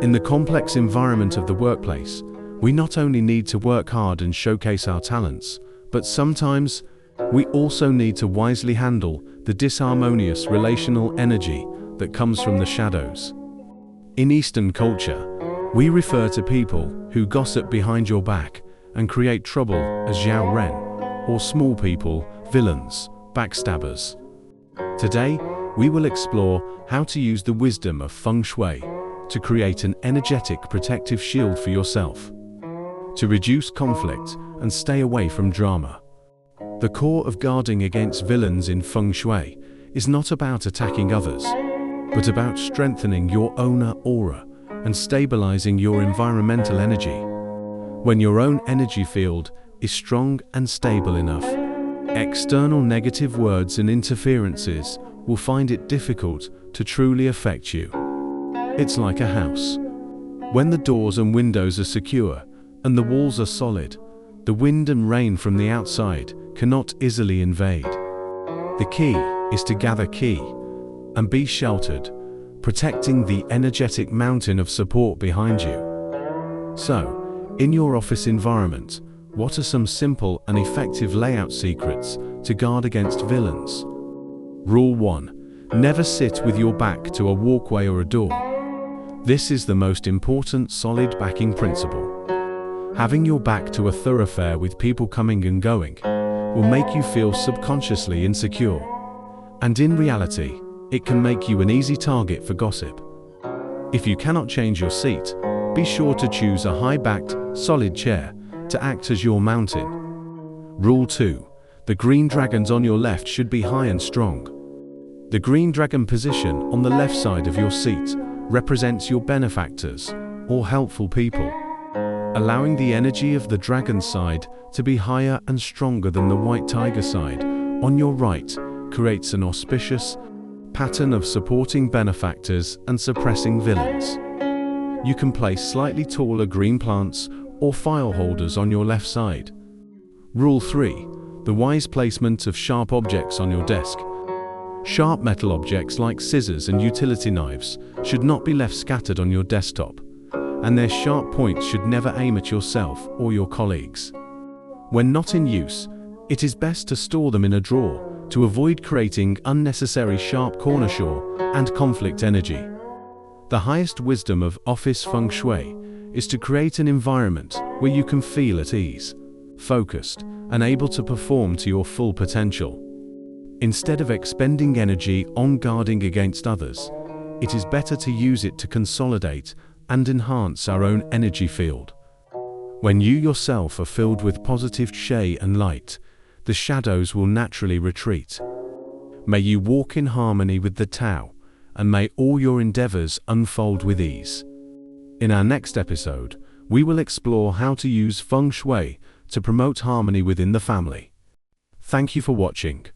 In the complex environment of the workplace, we not only need to work hard and showcase our talents, but sometimes we also need to wisely handle the disharmonious relational energy that comes from the shadows. In Eastern culture, we refer to people who gossip behind your back and create trouble as Zhao Ren, or small people, villains, backstabbers. Today, we will explore how to use the wisdom of Feng Shui to create an energetic protective shield for yourself, to reduce conflict and stay away from drama. The core of guarding against villains in Feng Shui is not about attacking others, but about strengthening your own aura and stabilizing your environmental energy. When your own energy field is strong and stable enough, external negative words and interferences will find it difficult to truly affect you. It's like a house. When the doors and windows are secure and the walls are solid, the wind and rain from the outside cannot easily invade. The key is to gather key and be sheltered, protecting the energetic mountain of support behind you. So, in your office environment, what are some simple and effective layout secrets to guard against villains? Rule 1. Never sit with your back to a walkway or a door. This is the most important solid backing principle. Having your back to a thoroughfare with people coming and going will make you feel subconsciously insecure. And in reality, it can make you an easy target for gossip. If you cannot change your seat, be sure to choose a high-backed, solid chair to act as your mountain. Rule 2. The green dragons on your left should be high and strong. The green dragon position on the left side of your seat represents your benefactors or helpful people. Allowing the energy of the dragon side to be higher and stronger than the white tiger side on your right creates an auspicious pattern of supporting benefactors and suppressing villains. You can place slightly taller green plants or file holders on your left side. Rule 3. The wise placement of sharp objects on your desk. Sharp metal objects like scissors and utility knives should not be left scattered on your desktop, and their sharp points should never aim at yourself or your colleagues. When not in use, it is best to store them in a drawer to avoid creating unnecessary sharp cornersure and conflict energy. The highest wisdom of office Feng Shui is to create an environment where you can feel at ease, focused, and able to perform to your full potential. Instead of expending energy on guarding against others, it is better to use it to consolidate and enhance our own energy field. When you yourself are filled with positive chi and light, the shadows will naturally retreat. May you walk in harmony with the Tao, and may all your endeavors unfold with ease. In our next episode, we will explore how to use Feng Shui to promote harmony within the family. Thank you for watching.